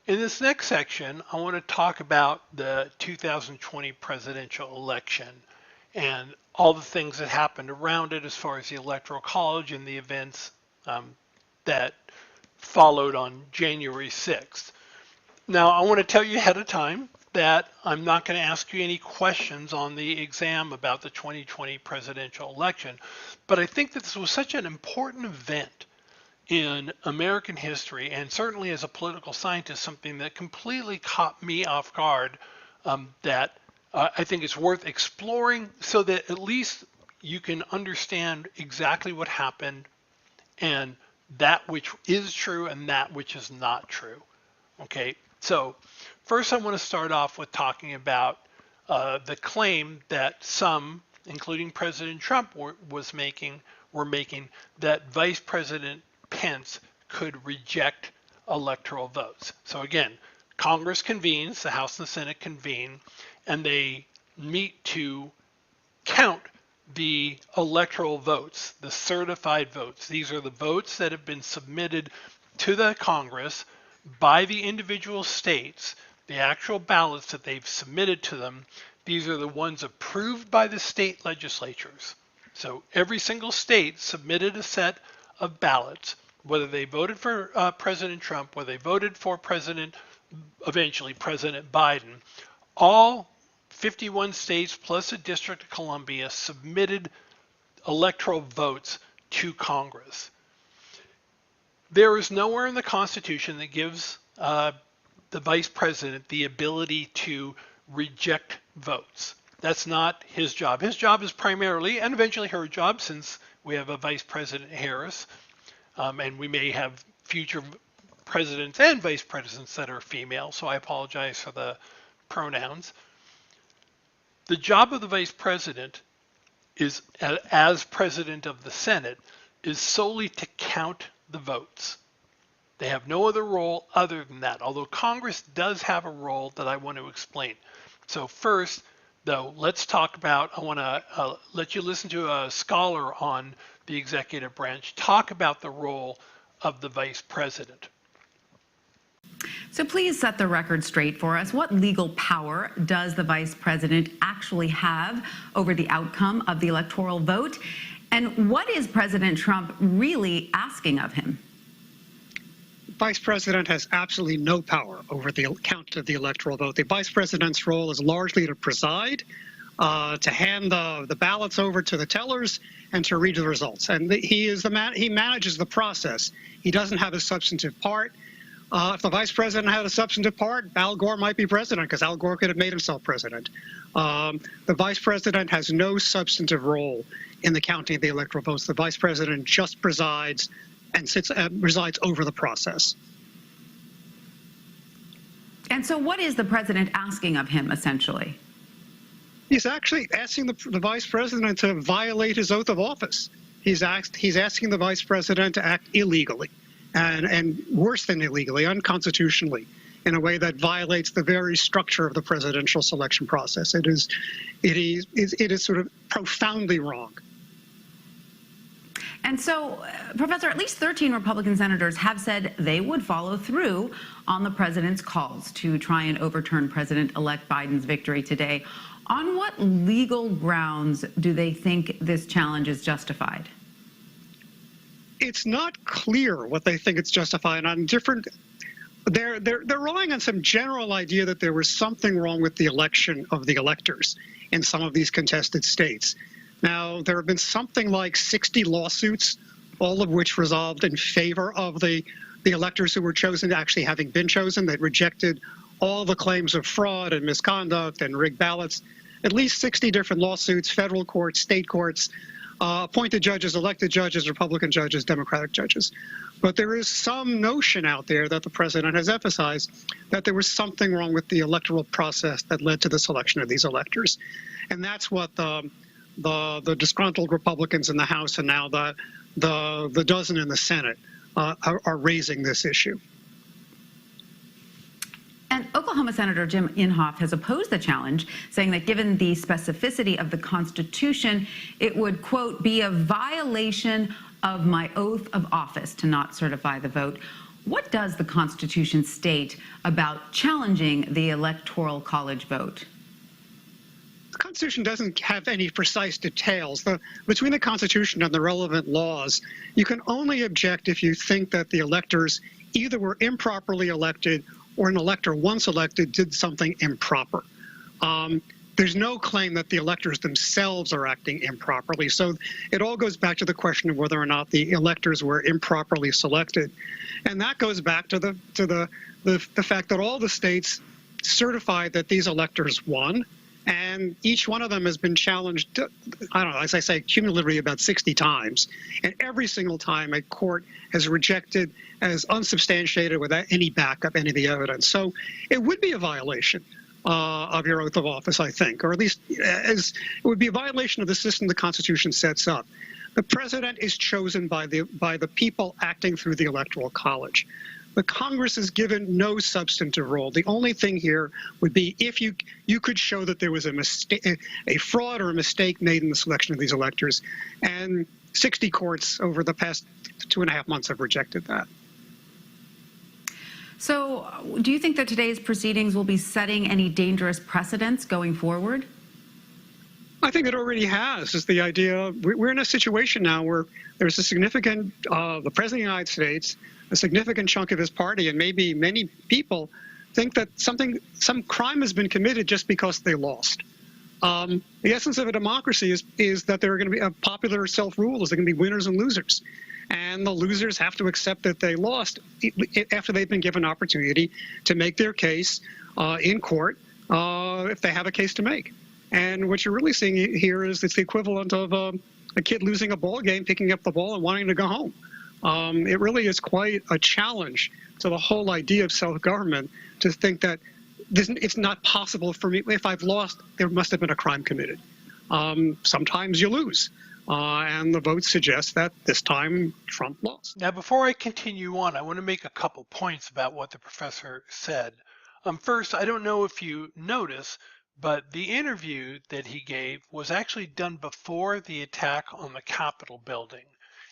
In this next section, I want to talk about the 2020 presidential election and all the things that happened around it as far as the Electoral College and the events that followed on January 6th. Now, I want to tell you ahead of time that I'm not going to ask you any questions on the exam about the 2020 presidential election, but I think that this was such an important event in American history, and certainly as a political scientist, something that completely caught me off guard, that I think it's worth exploring so that at least you can understand exactly what happened and that which is true and that which is not true. Okay, so first I want to start off with talking about the claim that some, including President Trump, were making that Vice President Pence could reject electoral votes. So again, Congress convenes, the House and the Senate convene, and they meet to count the electoral votes, the certified votes. These are the votes that have been submitted to the Congress by the individual states, the actual ballots that they've submitted to them. These are the ones approved by the state legislatures. So every single state submitted a set of ballots, whether they voted for President Trump, whether they voted for eventually President Biden. All 51 states plus the District of Columbia submitted electoral votes to Congress. There is nowhere in the Constitution that gives the Vice President the ability to reject votes. That's not his job. His job is primarily, and eventually her job, since we have a Vice President Harris, and we may have future presidents and vice presidents that are female, so I apologize for the pronouns. The job of the Vice President is, as President of the Senate, is solely to count the votes. They have no other role other than that, although Congress does have a role that I want to explain. So first, though, let's talk about, I want to let you listen to a scholar on the executive branch talk about the role of the Vice President. So please set the record straight for us. What legal power does the Vice President actually have over the outcome of the electoral vote? And what is President Trump really asking of him? Vice President has absolutely no power over the count of the electoral vote. The Vice President's role is largely to preside, to hand the ballots over to the tellers, and to read the results. And he manages the process. He doesn't have a substantive part. If the Vice President had a substantive part, Al Gore might be president, because Al Gore could have made himself president. The Vice President has no substantive role in the counting of the electoral votes. The Vice President just presides and resides over the process. And so what is the president asking of him, essentially? He's actually asking the Vice President to violate his oath of office. He's asking the Vice President to act illegally, and worse than illegally, unconstitutionally, in a way that violates the very structure of the presidential selection process. It is sort of profoundly wrong. And so, Professor, at least 13 Republican senators have said they would follow through on the president's calls to try and overturn President-elect Biden's victory today. On what legal grounds do they think this challenge is justified? It's not clear what they think it's justified on. They're relying on some general idea that there was something wrong with the election of the electors in some of these contested states. Now, there have been something like 60 lawsuits, all of which resolved in favor of the electors who were chosen, actually having been chosen, that rejected all the claims of fraud and misconduct and rigged ballots. At least 60 different lawsuits, federal courts, state courts, appointed judges, elected judges, Republican judges, Democratic judges. But there is some notion out there that the president has emphasized that there was something wrong with the electoral process that led to the selection of these electors. And that's what the disgruntled Republicans in the House and now the dozen in the Senate are raising this issue. And Oklahoma Senator Jim Inhofe has opposed the challenge, saying that given the specificity of the Constitution, it would, quote, be a violation of my oath of office to not certify the vote. What does the Constitution state about challenging the Electoral College vote? The Constitution doesn't have any precise details. Between the Constitution and the relevant laws, you can only object if you think that the electors either were improperly elected or an elector once elected did something improper. There's no claim that the electors themselves are acting improperly. So it all goes back to the question of whether or not the electors were improperly selected. And that goes back to the fact that all the states certified that these electors won. And each one of them has been challenged, I don't know, as I say, cumulatively about 60 times. And every single time a court has rejected as unsubstantiated without any backup, any of the evidence. So it would be a violation of your oath of office, I think, or at least as it would be a violation of the system the Constitution sets up. The president is chosen by the people acting through the Electoral College. The Congress is given no substantive role. The only thing here would be if you could show that there was a mistake, a fraud or a mistake made in the selection of these electors, and 60 courts over the past 2.5 months have rejected that. So, do you think that today's proceedings will be setting any dangerous precedents going forward? I think it already has. Is the idea we're in a situation now where there's a significant the president of the United States, a significant chunk of his party, and maybe many people think that some crime has been committed just because they lost. The essence of a democracy is that there are going to be a popular self-rule. Is there going to be winners and losers, and the losers have to accept that they lost after they've been given an opportunity to make their case in court if they have a case to make. And what you're really seeing here is it's the equivalent of a kid losing a ball game, picking up the ball and wanting to go home. It really is quite a challenge to the whole idea of self-government to think that it's not possible for me. If I've lost, there must have been a crime committed. Sometimes you lose. And the vote suggests that this time Trump lost. Now, before I continue on, I want to make a couple points about what the professor said. First, I don't know if you notice, but the interview that he gave was actually done before the attack on the Capitol building.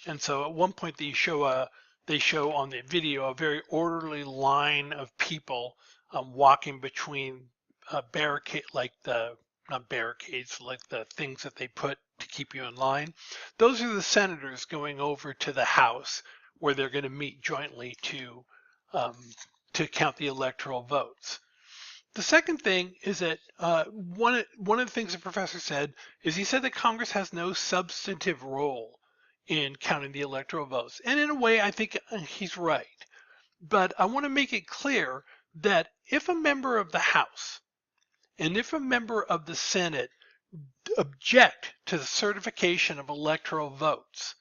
And so at one point they show on the video a very orderly line of people walking between barricade, not barricades, like the things that they put to keep you in line. Those are the senators going over to the House where they're going to meet jointly to count the electoral votes. The second thing is that one of the things the professor said is he said that Congress has no substantive role in counting the electoral votes. And in a way, I think he's right. But I want to make it clear that if a member of the House and if a member of the Senate object to the certification of electoral votes,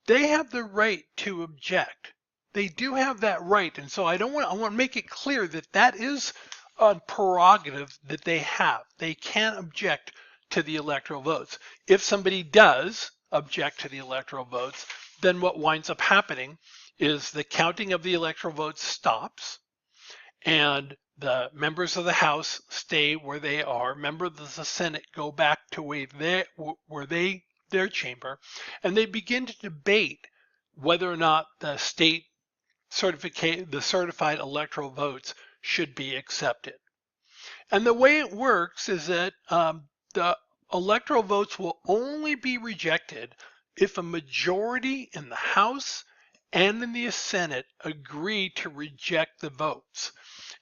they have the right to object. They do have that right. And so I want to make it clear that that is a prerogative that they have. They can object to the electoral votes. If somebody does object to the electoral votes, then what winds up happening is the counting of the electoral votes stops and the members of the House stay where they are. Members of the Senate go back to their chamber, and they begin to debate whether or not the certified electoral votes should be accepted. And the way it works is that the electoral votes will only be rejected if a majority in the House and in the Senate agree to reject the votes.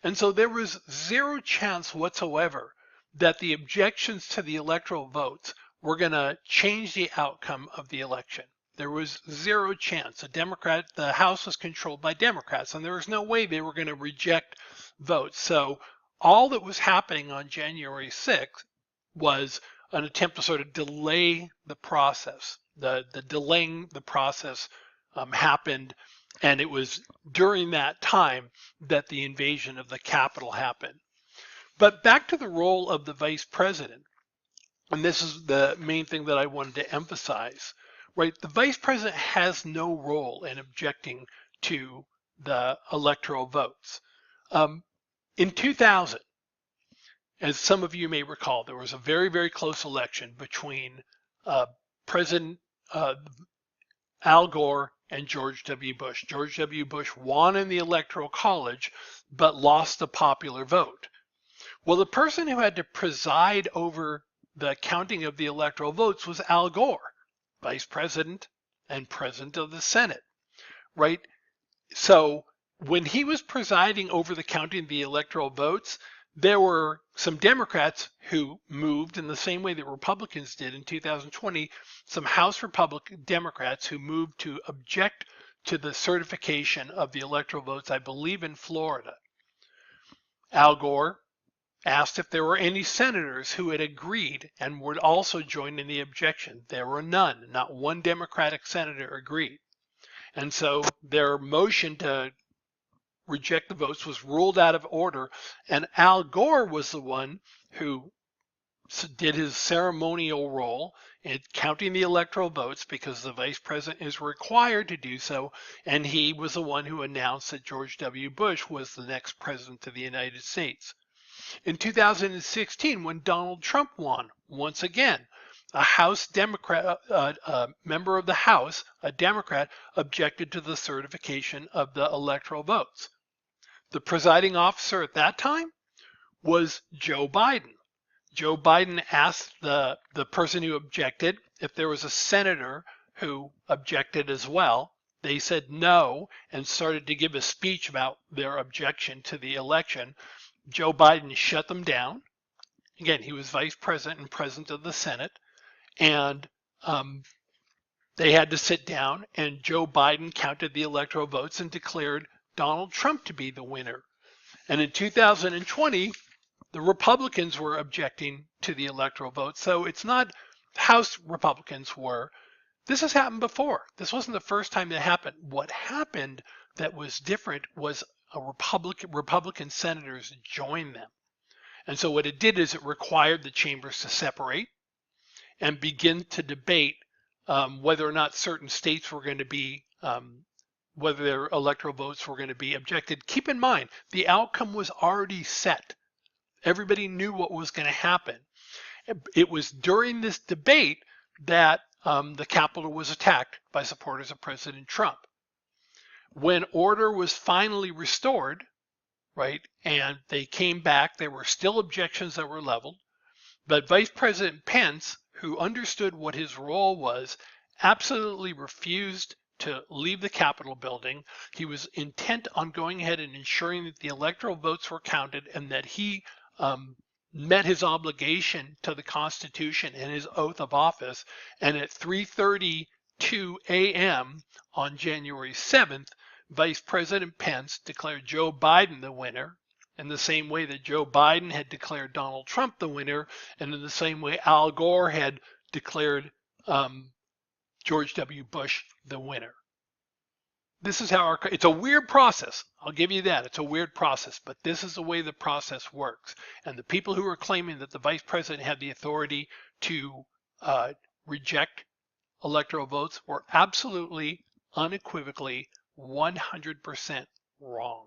And so there was zero chance whatsoever that the objections to the electoral votes were going to change the outcome of the election. There was zero chance. The House was controlled by Democrats, and there was no way they were going to reject votes. So all that was happening on January 6th was an attempt to sort of delay the process. The delaying the process happened, and it was during that time that the invasion of the Capitol happened. But back to the role of the vice president, and this is the main thing that I wanted to emphasize, right? The vice president has no role in objecting to the electoral votes. In 2000, as some of you may recall, there was a very, very close election between President Al Gore and George W. Bush. George W. Bush won in the Electoral College, but lost the popular vote. Well, the person who had to preside over the counting of the electoral votes was Al Gore, Vice President and President of the Senate, right? So when he was presiding over the counting of the electoral votes, there were some Democrats who moved in the same way that Republicans did in 2020, some House Republican Democrats who moved to object to the certification of the electoral votes, I believe in Florida. Al Gore asked if there were any senators who had agreed and would also join in the objection. There were none. Not one Democratic senator agreed. And so their motion to reject the votes was ruled out of order, and Al Gore was the one who did his ceremonial role in counting the electoral votes because the vice president is required to do so, and he was the one who announced that George W. Bush was the next president of the United States. In 2016, when Donald Trump won, once again, a House Democrat, a member of the House, a Democrat, objected to the certification of the electoral votes. The presiding officer at that time was Joe Biden. Joe Biden asked the person who objected if there was a senator who objected as well. They said no and started to give a speech about their objection to the election. Joe Biden shut them down. Again, he was vice president and president of the Senate, and they had to sit down, and Joe Biden counted the electoral votes and declared Donald Trump to be the winner. And in 2020, the Republicans were objecting to the electoral vote. So it's not House Republicans were. This has happened before. This wasn't the first time that happened. What happened that was different was a Republican senators joined them. And so what it did is it required the chambers to separate and begin to debate whether or not certain states were going to be whether their electoral votes were going to be objected. Keep in mind, the outcome was already set. Everybody knew what was going to happen. It was during this debate that the Capitol was attacked by supporters of President Trump. When order was finally restored, right, and they came back, there were still objections that were leveled, but Vice President Pence, who understood what his role was, absolutely refused to leave the Capitol building. He was intent on going ahead and ensuring that the electoral votes were counted and that he met his obligation to the Constitution and his oath of office. And at 3:32 a.m. on January 7th, Vice President Pence declared Joe Biden the winner in the same way that Joe Biden had declared Donald Trump the winner, and in the same way Al Gore had declared George W. Bush the winner. This is how it's a weird process. I'll give you that. It's a weird process, but this is the way the process works. And the people who are claiming that the vice president had the authority to reject electoral votes were absolutely, unequivocally, 100% wrong.